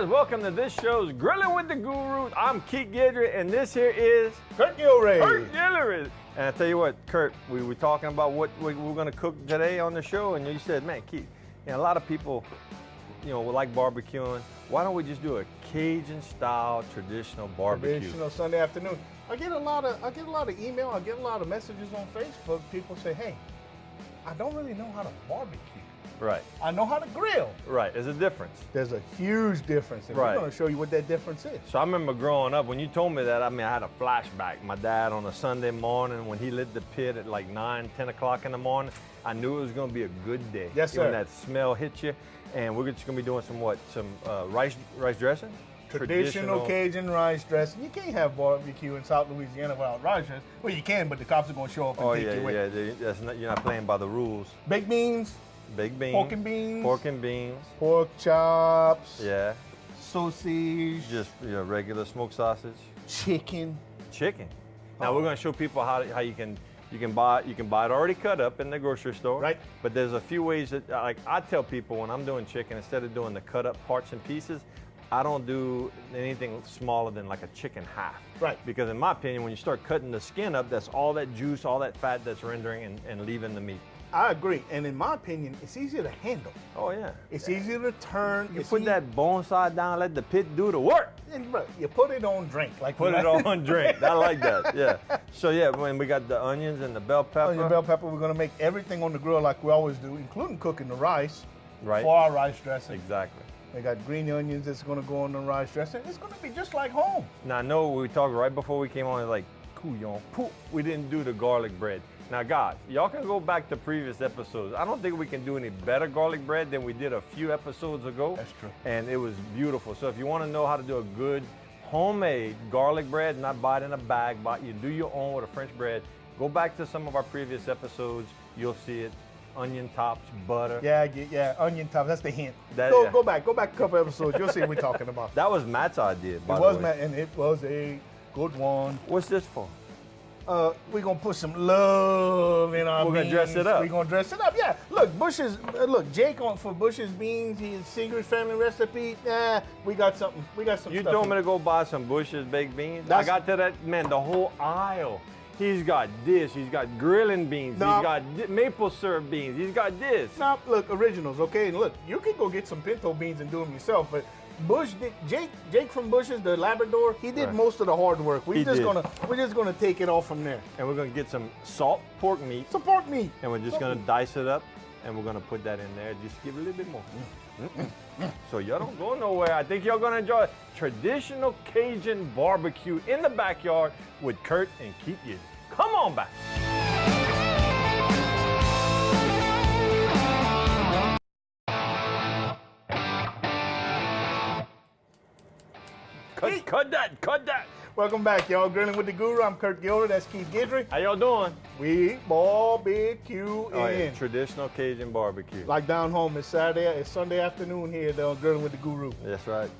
guys, welcome to this show's Grilling with the Guru. I'm Keith Guidry, and this here is Kurt Gilray. Kurt Gilray. And I tell you what, Kurt, we were talking about what we're going to cook today on the show, and you said, man, Keith, a lot of people, would like barbecuing. Why don't we just do a Cajun-style traditional barbecue? Traditional Sunday afternoon. I get a lot of email. I get a lot of messages on Facebook. People say, hey, I don't really know how to barbecue. Right. I know how to grill. Right. There's a difference. There's a huge difference, and we're going to show you what that difference is. So I remember growing up, when you told me that, I had a flashback. My dad on a Sunday morning, when he lit the pit at like 9, 10 o'clock in the morning, I knew it was going to be a good day. Yes, sir. When that smell hit you. And we're just going to be doing some rice dressing? Traditional Cajun rice dressing. You can't have barbecue in South Louisiana without rice dressing. Well, you can, but the cops are going to show up and take you away. You're not playing by the rules. Baked beans. Baked beans. Pork and beans. Pork and beans. Pork chops. Yeah. Sausage. Just regular smoked sausage. Chicken. Chicken. Now we're going to show people how you can buy it already cut up in the grocery store. Right. But there's a few ways that I tell people when I'm doing chicken, instead of doing the cut up parts and pieces, I don't do anything smaller than like a chicken half. Right. Because in my opinion, when you start cutting the skin up, that's all that juice, all that fat that's rendering and leaving the meat. I agree, and in my opinion, it's easier to handle. Oh yeah. It's easier to turn. You put that bone side down, let the pit do the work. And you put it on drink. Put it on drink. I like that, yeah. So yeah, when we got the onions and the bell pepper. Onion, bell pepper, we're gonna make everything on the grill like we always do, including cooking the rice for our rice dressing. Exactly. We got green onions that's gonna go on the rice dressing. It's gonna be just like home. Now I know we talked right before we came on, like, couillon, we didn't do the garlic bread. Now guys, y'all can go back to previous episodes. I don't think we can do any better garlic bread than we did a few episodes ago. That's true. And it was beautiful. So if you want to know how to do a good homemade garlic bread, not buy it in a bag, but you do your own with a French bread, go back to some of our previous episodes. You'll see it. Onion tops, butter. Yeah, onion tops. That's the hint. Go back a couple episodes. You'll see what we're talking about. That was Matt's idea, by the way. It was Matt, and it was a good one. What's this for? We're gonna put some love in our beans. We're gonna dress it up. We're gonna dress it up. Yeah. Look, Jake for Bush's beans. His secret family recipe. We got something. You told me to go buy some Bush's baked beans. I got to that, man, the whole aisle. He's got this. He's got Grillin beans. He's got maple syrup beans. He's got this. Now, look, originals, okay? And look, you can go get some pinto beans and do them yourself, but Jake from Bush's, the Labrador, he did most of the hard work. We're just gonna take it all from there. And we're gonna get some salt pork meat. Some pork meat. And we're just gonna dice it up, and we're gonna put that in there. Just give it a little bit more. So y'all don't go nowhere. I think y'all gonna enjoy traditional Cajun barbecue in the backyard with Kurt and Keith Guidry. Come on back. Cut that. Welcome back, y'all. Grilling with the Guru. I'm Kurt Gilder. That's Keith Guidry. How y'all doing? We barbecue in. Traditional Cajun barbecue. Like down home, it's Sunday afternoon here on Grilling with the Guru. That's right.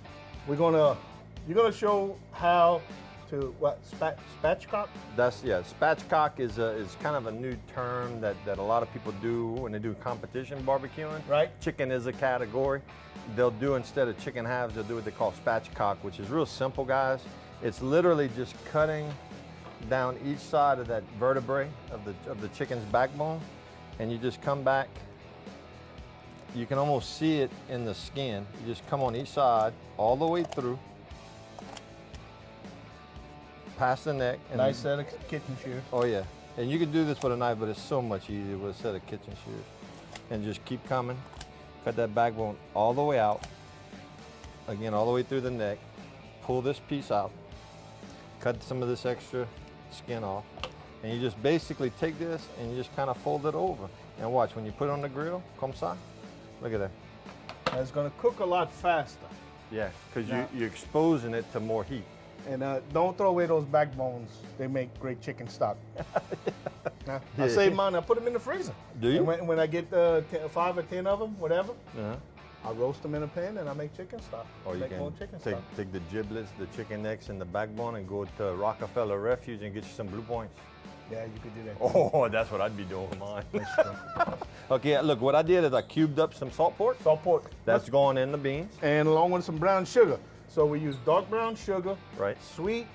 You're gonna show how to spatchcock? Spatchcock is kind of a new term that a lot of people do when they do competition barbecuing. Right. Chicken is a category. They'll do, instead of chicken halves, they'll do what they call spatchcock, which is real simple, guys. It's literally just cutting down each side of that vertebrae of the chicken's backbone, and you just come back. You can almost see it in the skin. You just come on each side all the way through, past the neck. And nice set of kitchen shears. Oh yeah, and you can do this with a knife, but it's so much easier with a set of kitchen shears. And just keep coming. Cut that backbone all the way out. Again, all the way through the neck. Pull this piece out. Cut some of this extra skin off. And you just basically take this and you just kind of fold it over. And watch, when you put it on the grill, comme ça, look at that. And it's gonna cook a lot faster. Yeah, because you're exposing it to more heat. And don't throw away those backbones. They make great chicken stock. I save mine. I put them in the freezer. Do you? And when I get 5 or 10 of them, whatever, I roast them in a pan and I make chicken stock. Or you can take the giblets, the chicken necks, and the backbone and go to Rockefeller Refuge and get you some Blue Points. Yeah, you could do that. Oh, that's what I'd be doing with mine. Okay, look, what I did is I cubed up some salt pork. Salt pork. That's going in the beans. And along with some brown sugar. So we use dark brown sugar. Right. Sweet,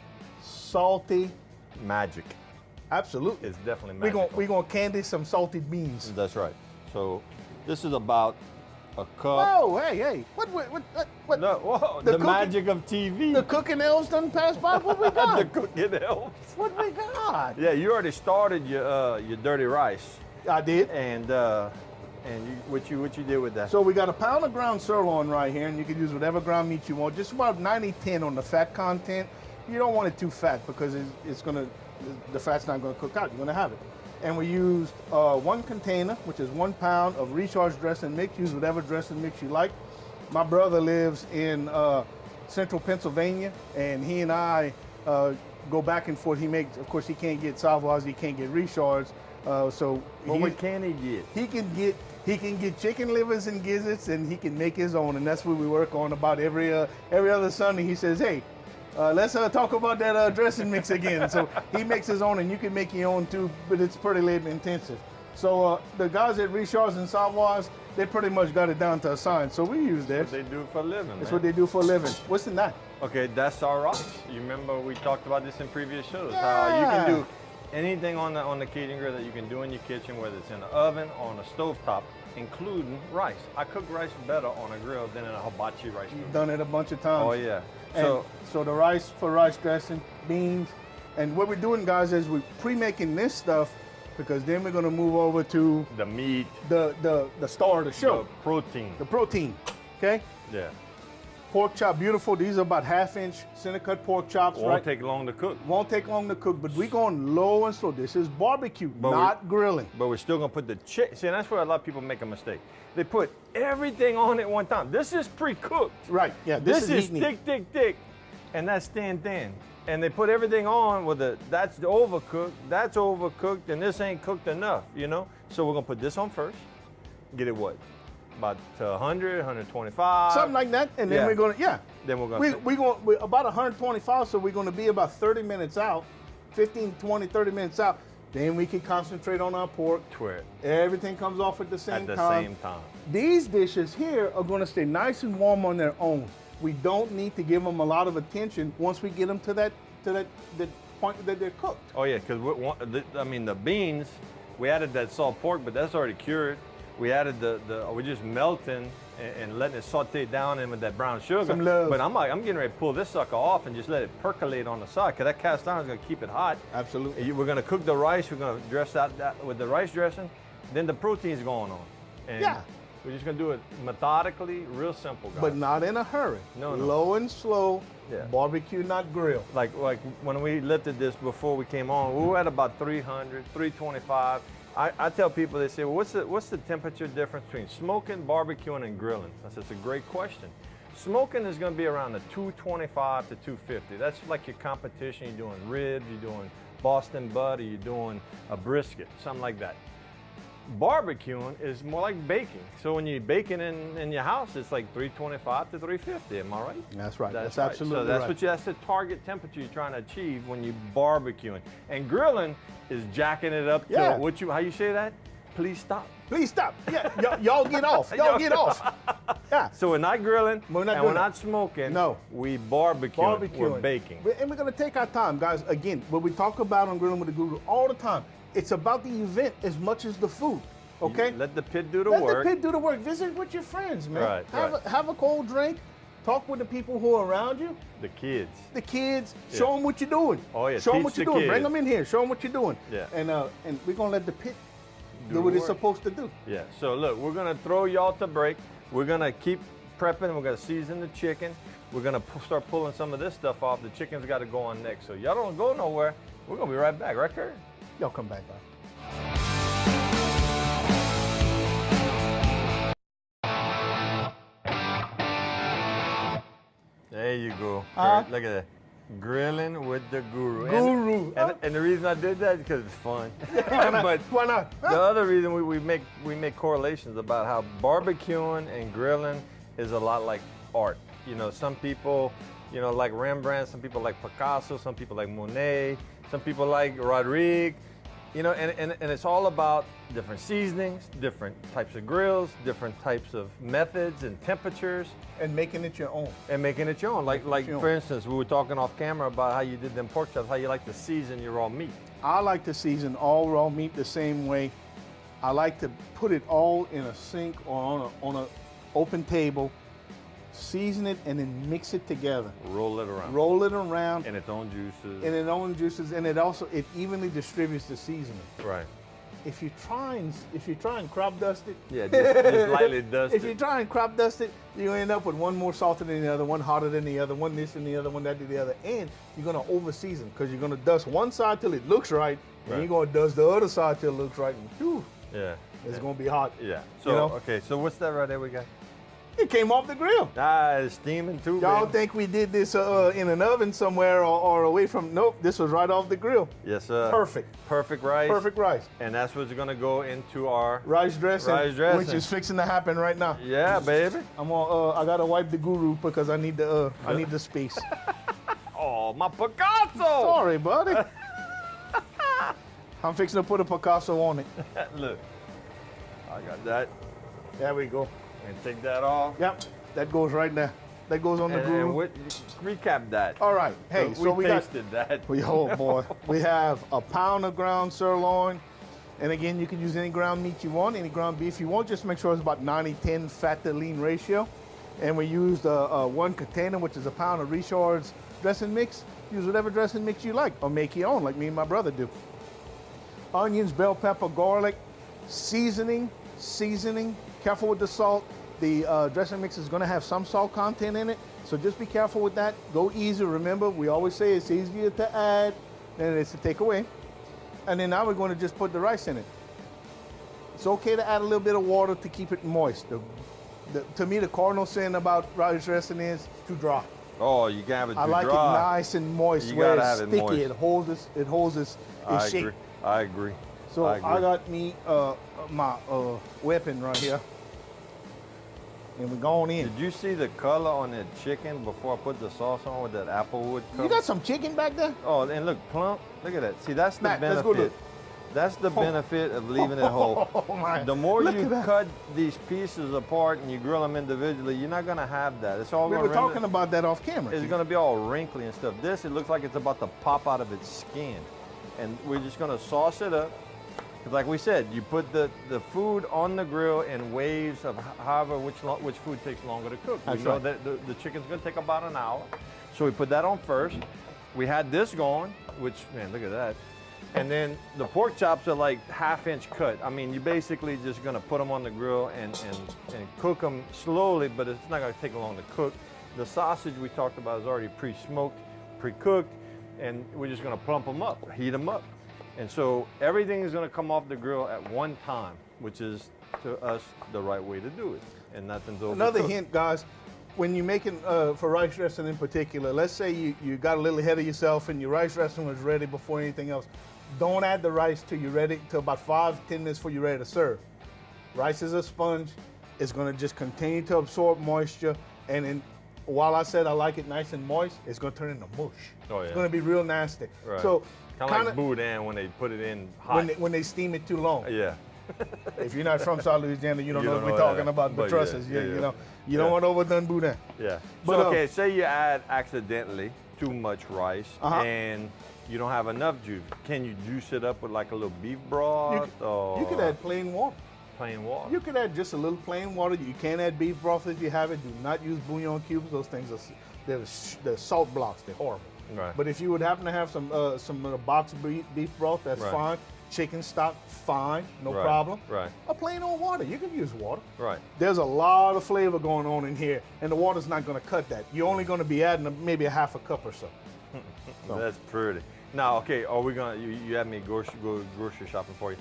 salty. Magic. Absolutely. It's definitely magic. We're gonna candy some salted beans. That's right. So this is about a cup. Whoa, hey. What? No, whoa, The the cooking- magic of TV. The cooking elves done passed by? What we got? The cooking elves. What we got? Yeah, you already started your dirty rice, I did. and what you did with that? So we got a pound of ground sirloin right here, and you can use whatever ground meat you want. Just about 90-10 on the fat content. You don't want it too fat because the fat's not gonna cook out. You're gonna have it. And we used 1 container, which is 1 pound of recharged dressing mix. Use whatever dressing mix you like. My brother lives in central Pennsylvania, and he and I go back and forth. Of course, he can't get Savoys, he can't get recharged. What can he get? He can get chicken livers and gizzards, and he can make his own. And that's what we work on about every other Sunday. He says, hey, let's talk about that dressing mix again. So he makes his own, and you can make your own too, but it's pretty labor intensive. So the guys at Richards and Savoys, they pretty much got it down to a science. So we use theirs. What they do for a living. That's what they do for a living. What's in that? Okay, that's our rice. You remember we talked about this in previous shows. Yeah. How you can do anything on the Cajun grill that you can do in your kitchen, whether it's in the oven or on a stovetop, including rice. I cook rice better on a grill than in a hibachi rice You've cooker. done it a bunch of times. Oh yeah. So the rice for rice dressing, beans, and what we're doing, guys, is we're pre-making this stuff because then we're gonna move over to the meat, the star of the show, the protein. the protein. Okay. Yeah. Pork chop, beautiful. These are about 1/2-inch center cut pork chops. Won't take long to cook. Won't take long to cook, but we're going low and slow. This is barbecue, not grilling. But we're still gonna put the chicken. See, that's where a lot of people make a mistake. They put everything on at one time. This is pre-cooked. Right. Yeah. This is heat. thick, and that's thin. And they put everything on with that's overcooked, and this ain't cooked enough, you know? So we're gonna put this on first. Get it what? About 100, 125. Something like that. And then we're gonna, Then we're gonna we're about 125, so we're gonna be about 30 minutes out, 15, 20, 30 minutes out. Then we can concentrate on our pork. Twit. Everything comes off at the same time. These dishes here are gonna stay nice and warm on their own. We don't need to give them a lot of attention once we get them to that point that they're cooked. Oh yeah, because the beans, we added that salt pork, but that's already cured. We added we're just melting and letting it saute down in with that brown sugar. Some love. But I'm getting ready to pull this sucker off and just let it percolate on the side, because that cast iron is gonna keep it hot. Absolutely. We're gonna cook the rice. We're gonna dress that with the rice dressing. Then the protein's going on. And we're just gonna do it methodically, real simple, guys. But not in a hurry. No. Low and slow. Yeah. Barbecue, not grill. Like when we lifted this before we came on, we were at about 300, 325. I tell people, they say, well, what's the temperature difference between smoking, barbecuing, and grilling? That's a great question. Smoking is going to be around the 225 to 250. That's like your competition. You're doing ribs, you're doing Boston butt, or you're doing a brisket, something like that. Barbecuing is more like baking. So when you're baking in your house, it's like 325 to 350. Am I right? That's right. That's right. absolutely so right. that's the target temperature you're trying to achieve when you're barbecuing. And grilling is jacking it up to how you say that? Please stop. Please stop. Yeah, y'all get off. Y'all get off. Yeah. So we're not grilling, we're not smoking. No. We barbecuing. We're baking. And we're going to take our time, guys. Again, what we talk about on Grilling with the Guru all the time, it's about the event as much as the food. Okay? Let the pit do the work. Let the pit do the work. Visit with your friends, man. Right, have a cold drink. Talk with the people who are around you. The kids. The kids. Show them what you're doing. Oh, yeah. Show them what you're doing. Kids. Bring them in here. Show them what you're doing. Yeah. And we're going to let the pit do what it's supposed to do. Yeah. So look, we're going to throw y'all to break. We're going to keep prepping. We're going to season the chicken. We're going to start pulling some of this stuff off. The chicken's got to go on next. So y'all don't go nowhere. We're going to be right back. Right, Kurt? Y'all come back, guys. There you go. Look at that. Grilling with the Guru. Guru. And the reason I did that is because it's fun. But why not? The other reason we make correlations about how barbecuing and grilling is a lot like art. You know, some people, like Rembrandt, some people like Picasso, some people like Monet, some people like Rodrigue. You know, and it's all about different seasonings, different types of grills, different types of methods and temperatures. And making it your own. And making it your own. Like your for instance, we were talking off camera about how you did them pork chops, how you like to season your raw meat. I like to season all raw meat the same way. I like to put it all in a sink or on a open table, season it, and then mix it together. Roll it around. Roll it around. In its own juices. In its own juices, and it evenly distributes the seasoning. Right. If you try and crop dust it, yeah, just lightly dust if it. you try and crop dust it, you end up with one more salted than the other, one hotter than the other, one this and the other, one that to the other, and you're gonna over season because you're gonna dust one side till it looks right, and you're gonna dust the other side till it looks right, and whew, Yeah. it's gonna be hot. Yeah. So You know? okay, so what's that right there we got? It came off the grill. Ah, it's steaming too. Y'all baby. think we did this in an oven somewhere or away from? Nope, this was right off the grill. Yes, sir. Perfect. Perfect rice. Perfect rice. And that's what's gonna go into our Rice dressing, Rice dressing. which is fixing to happen right now. Yeah, baby. I'm on. I gotta wipe the guru because I need the space. Oh, my Picasso! Sorry, buddy. I'm fixing to put a Picasso on it. Look, I got that. There we go. And take that off. Yep, that goes right there. That goes on the And guru. recap that. All right. Hey, so we got. tasted that. Oh boy, we have a pound of ground sirloin, and again, you can use any ground meat you want, any ground beef you want. Just make sure it's about 90-10 fat to lean ratio. And we used one container, which is a pound of Richard's dressing mix. Use whatever dressing mix you like, or make your own, like me and my brother do. Onions, bell pepper, garlic, seasoning. Careful with the salt. The dressing mix is going to have some salt content in it, so just be careful with that. Go easy. Remember, we always say it's easier to add than it is to take away. And then now we're going to just put the rice in it. It's okay to add a little bit of water to keep it moist. To me, the cardinal sin about rice dressing is too dry. Oh, you can have it too I like dry. it nice and moist, You where gotta it's have it sticky. moist. It holds its shape. I agree. So I agree. I got me my weapon right here. And we're going in. Did you see the color on that chicken before I put the sauce on with that applewood color? You got some chicken back there? Oh, and look, plump. Look at that. See, that's the Matt, let's go benefit. look. That's the benefit of leaving it whole. Oh my! The more Look you at that. cut these pieces apart and you grill them individually, you're not gonna have that. It's all We gonna were talking about that off camera. It's gonna be all wrinkly and stuff. This, it looks like it's about to pop out of its skin. And we're just gonna sauce it up. 'Cause like we said, you put the food on the grill in waves of however which food takes longer to cook. That's We know right. that the chicken's gonna take about an hour. So we put that on first. We had this going, which, man, look at that. And then the pork chops are like half-inch cut. I mean, you're basically just gonna put them on the grill and cook them slowly, but it's not gonna take long to cook. The sausage we talked about is already pre-smoked, pre-cooked, and we're just gonna plump them up, heat them up. And so everything is gonna come off the grill at one time, which is, to us, the right way to do it, and nothing's overcooked. Another hint, guys, when you're making, for rice dressing in particular, let's say you got a little ahead of yourself and your rice dressing was ready before anything else. Don't add the rice till you're ready, till about 5-10 minutes before you're ready to serve. Rice is a sponge. It's gonna just continue to absorb moisture, and then while I said I like it nice and moist, it's gonna turn into mush. Oh, yeah. It's gonna be real nasty. Right. So Kind of like boudin when they put it in hot. when they steam it too long. Yeah. If you're not from South Louisiana, you don't know what we're that. talking about. But But trust yeah, us, yeah, you yeah. know, you don't Yeah. want overdone boudin. Yeah. But, So, okay, say you add accidentally too much rice Uh-huh. and you don't have enough juice. Can you juice it up with like a little beef broth or You could add plain water. plain water? You could add just a little plain water. You can add beef broth if you have it. Do not use bouillon cubes. Those things they're salt blocks. They're horrible. Right. But if you would happen to have some boxed beef broth, that's Right. fine. Chicken stock, fine, no Right, problem. right. A plain old water. You can use water. Right. There's a lot of flavor going on in here, and the water's not going to cut that. You're only going to be adding maybe a half a cup or so. So. That's pretty. Now, okay, are we gonna? You had me go grocery shopping for you.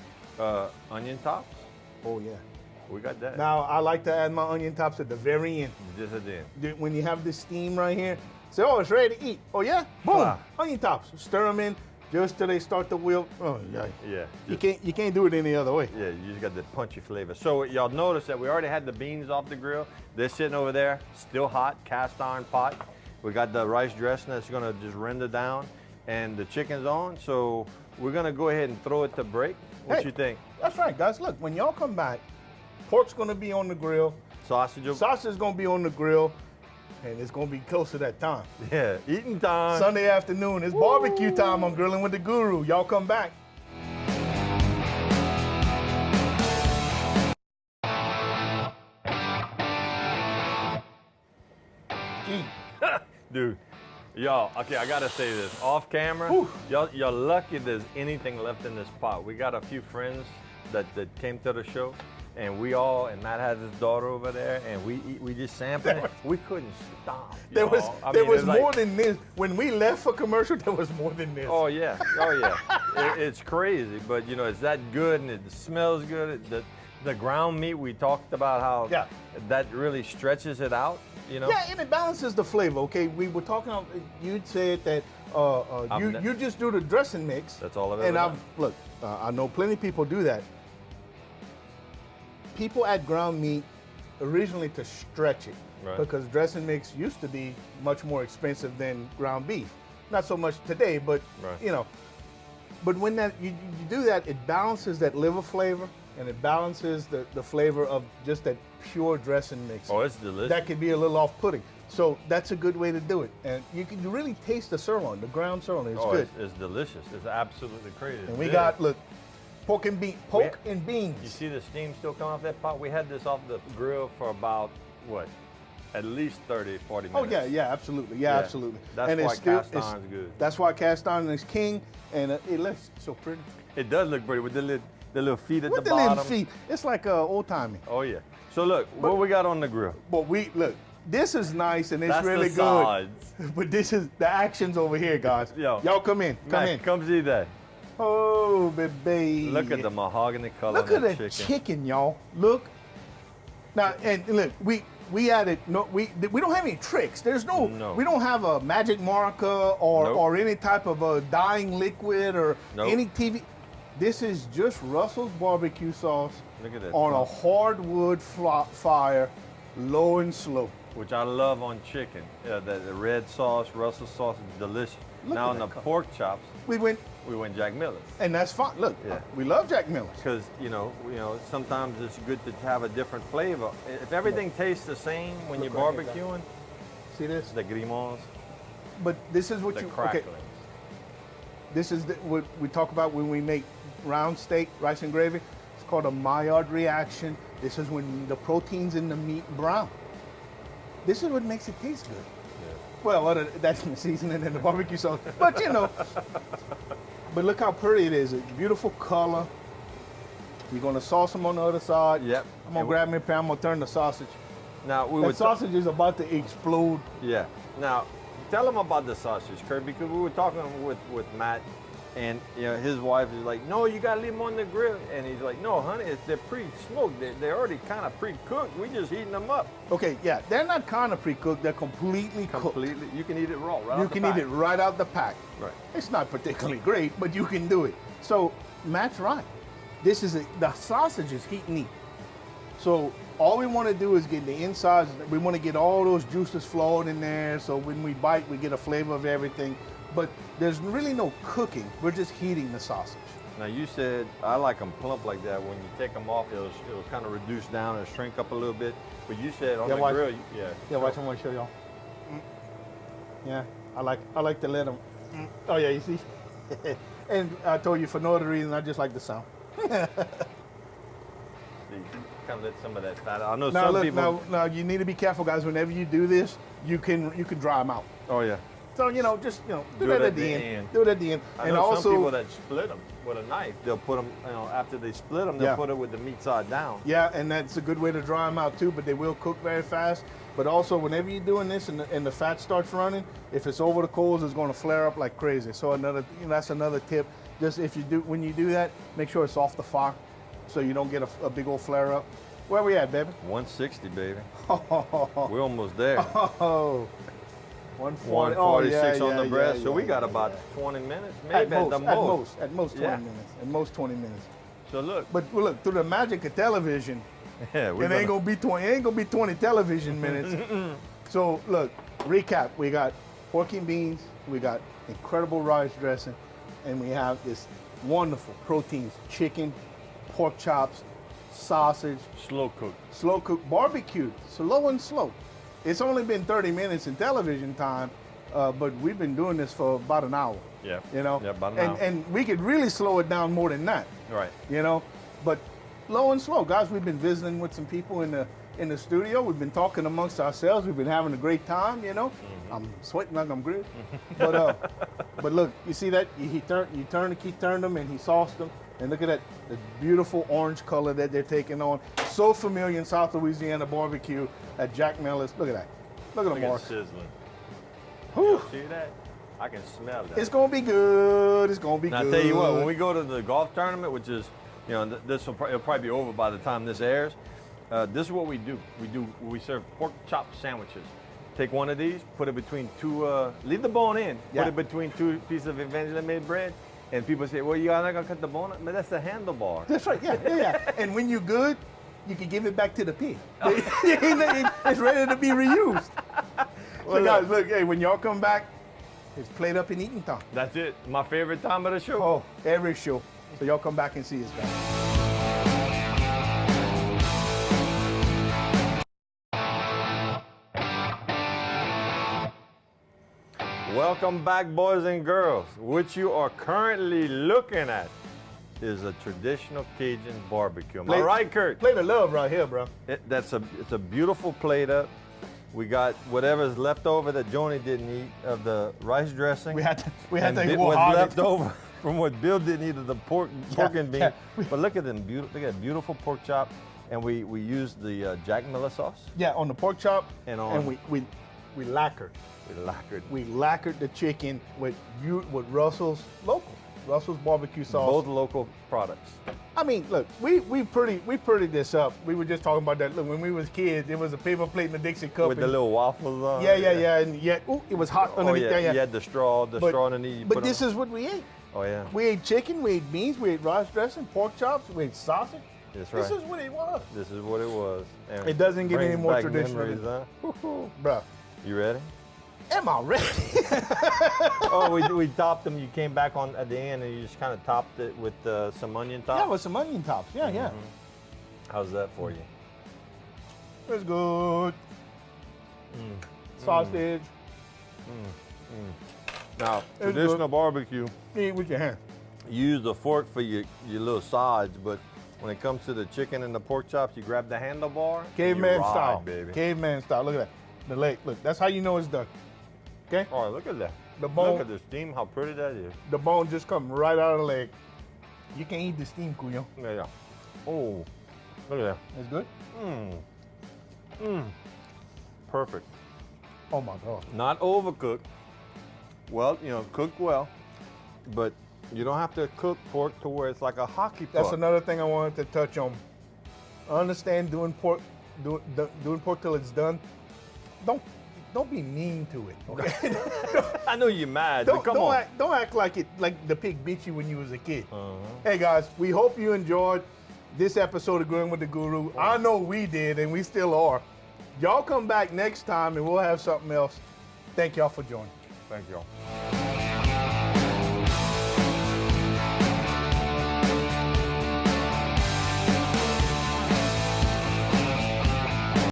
Onion tops. Oh yeah. We got that. Now I like to add my onion tops at the very end. Just at the end. When you have this steam right here, say, oh, it's ready to eat. Oh yeah, boom, Wow. onion tops. Stir them in just till they start to wilt. Oh yeah. Yeah. You can't do it any other way. Yeah, you just got the punchy flavor. So y'all notice that we already had the beans off the grill. They're sitting over there, still hot, cast iron pot. We got the rice dressing that's gonna just render down. and the chicken's on. So we're gonna go ahead and throw it to break. What you think? That's right, guys. Look, when y'all come back, pork's gonna be on the grill. Sausage is gonna be on the grill, and it's gonna be close to that time. Yeah, eating time. Sunday afternoon, it's barbecue time on Grilling with the Guru. Y'all come back. Dude, y'all, okay, I gotta say this. Off camera, y'all lucky there's anything left in this pot. We got a few friends that came to the show, and Matt has his daughter over there, and we just sampled it. We couldn't stop. There was more than this. When we left for commercial, there was more than this. Oh yeah, it's crazy, but you know, it's that good, and it smells good. The ground meat, we talked about how that really stretches it out. You know? Yeah, and it balances the flavor. Okay, we were talking. You said that you just do the dressing mix. That's all I've ever done. And I know plenty of people do that. People add ground meat originally to stretch it, because dressing mix used to be much more expensive than ground beef. Not so much today, but you know. But when you do that, it balances that liver flavor, and it balances the flavor of just that pure dressing mix. Oh, it's delicious. That could be a little off-putting. So that's a good way to do it. And you can really taste the sirloin, the ground sirloin. It's good. It's delicious. It's absolutely crazy. And we got, look, pork and beans. You see the steam still coming off that pot? We had this off the grill for about, what, at least 30, 40 minutes. Oh, yeah, absolutely. Yeah, absolutely. That's why cast iron's good. That's why cast iron is king, and it looks so pretty. It does look pretty with the little feet at the bottom. With the little feet. It's like old-timey. Oh, yeah. So, look, what we got on the grill? But look, this is nice, and it's really good. Sides. But this is the action's over here, guys. Y'all come in. Come see that. Oh, baby. Look at the mahogany color. Look at the chicken, y'all. Look. Now, and look, we added we don't have any tricks. There's no. We don't have a magic marker or any type of a dyeing liquid or any TV. This is just Russell's barbecue sauce. Look at that. On a hardwood fire, low and slow. Which I love on chicken. The red sauce, Russell sauce is delicious. Now on the pork chops, we went Jack Miller's. And that's fine. Look, we love Jack Miller's. Because you know, sometimes it's good to have a different flavor. If everything tastes the same when you're barbecuing, see this? The grimons. But this is what the cracklings. Okay. This is what we talk about when we make round steak, rice and gravy. It's called a Maillard reaction. This is when the proteins in the meat brown. This is what makes it taste good. Yeah. Well, that's the seasoning and the barbecue sauce. But you know, but look how pretty it is. It's beautiful color. You're gonna sauce them on the other side. Yep. I'm gonna grab me a pan. I'm gonna turn the sausage. Now that sausage is about to explode. Yeah. Now, tell them about the sausage, Kurt, because we were talking with Matt. And you know, his wife is like, no, you gotta leave them on the grill. And he's like, no, honey, they're pre-smoked. They're already kind of pre-cooked. We're just heating them up. Okay, yeah, they're not kind of pre-cooked. They're completely cooked. You can eat it raw, right? You can eat it right out the pack. Right. It's not particularly great, but you can do it. So Matt's right. This is the sausage is heat and eat. So all we want to do is get the insides. We want to get all those juices flowing in there. So when we bite, we get a flavor of everything. But there's really no cooking. We're just heating the sausage. Now you said, I like them plump like that. When you take them off, it'll kind of reduce down and shrink up a little bit. But you said on the grill, Yeah, watch, I want to show y'all. Yeah, I like to let them. Oh yeah, you see? And I told you for no other reason, I just like the sound. Kind of let some of that fat out. I know some people. Now you need to be careful, guys. Whenever you do this, you can dry them out. Oh yeah. So just do that at the end. Do it at the end. I know some people that split them with a knife. They'll put them, after they split them, they'll put it with the meat side down. Yeah, and that's a good way to dry them out too. But they will cook very fast. But also, whenever you're doing this and the fat starts running, if it's over the coals, it's going to flare up like crazy. So that's another tip. Just when you do that, make sure it's off the fire, so you don't get a big old flare up. Where we at, baby? 160, baby. We're almost there. 140. 146 on the breast. So we got about 20 minutes, maybe at most 20 minutes. At most 20 minutes. So look. But look, through the magic of television, it ain't gonna be 20 television minutes. So look, recap. We got pork and beans. We got incredible rice dressing, and we have this wonderful proteins: chicken, pork chops, sausage, Slow cook. slow cooked, barbecued, slow and slow. It's only been 30 minutes in television time, but we've been doing this for about an hour. Yeah. You know, Yeah, about an and hour. and we could really slow it down more than that. Right. You know, but low and slow, guys. We've been visiting with some people in the studio. We've been talking amongst ourselves. We've been having a great time. You know, I'm sweating like I'm grilled. But look, you see that he turned them and he sauced them. And look at that, the beautiful orange color that they're taking on. So familiar in South Louisiana barbecue at Jack Mellis. Look at that. Look at Look the at mark. sizzling. Whew. See that? I can smell that. It's gonna be good. It's gonna be Now, good. I tell you what, when we go to the golf tournament, which is, you know, it'll probably be over by the time this airs. This is what we do. We serve pork chop sandwiches. Take one of these, put it between two, leave the bone in, Yeah. put it between two pieces of evangeline made bread, and people say, well, you're not gonna cut the bone out? But that's the handlebar. That's right. Yeah. And when you're good, you can give it back to the pig. It's ready to be reused. So guys, look, hey, when y'all come back, it's played up and eating time. That's it. My favorite time of the show. Oh, every show. So y'all come back and see us, guys. Welcome back, boys and girls. What you are currently looking at is a traditional Cajun barbecue. Am I right, Kurt? Plate of love right here, bro. It's a beautiful plate up. We got whatever's left over that Joni didn't eat of the rice dressing. We had to and go what's hard. left over from what Bill didn't eat of the pork and bean. yeah. But look at them, look at that beautiful pork chop. And we used the Jack Miller sauce. Yeah, on the pork chop, And on- we lacquered. We lacquered. We lacquered the chicken with Russell's barbecue sauce. Both local products. I mean, look, we prettied this up. We were just talking about that. Look, when we was kids, it was a paper plate in a Dixie cup. With the little waffles on. Yeah, and yet, ooh, it was hot Oh underneath. yeah, you had the straw underneath. You But put this on. is what we ate. Oh yeah. We ate chicken, we ate beans, we ate rice dressing, pork chops, we ate sausage. That's right. This is what it was, This is what it was. And It doesn't get any brings more back traditional memories, than- huh? bruh. You ready? Am I ready? Oh, we topped them. You came back on at the end and you just kind of topped it with some onion tops. Yeah, with some onion tops. Yeah. How's that for you? It's good. Sausage. Now, It's traditional good. barbecue, Eat with your hand. you use the fork for your little sides, but when it comes to the chicken and the pork chops, you grab the handlebar. and you Caveman ride, style. baby. Caveman style. Look at that. The leg. Look, that's how you know it's done. Okay? Oh, look at that. The bone- Look at the steam, how pretty that is. The bone just comes right out of the leg. You can eat the steam, Cuyo. Yeah. Oh, look at that. It's good? Perfect. Oh my God. Not overcooked. Well, cooked well, but you don't have to cook pork to where it's like a hockey puck. That's another thing I wanted to touch on. I understand doing pork till it's done. Don't be mean to it. Okay? I know you're mad, but come on. Don't act like the pig beat you when you was a kid. Hey guys, we hope you enjoyed this episode of Grillin' with the Guru. I know we did, and we still are. Y'all come back next time, and we'll have something else. Thank y'all for joining. Thank y'all.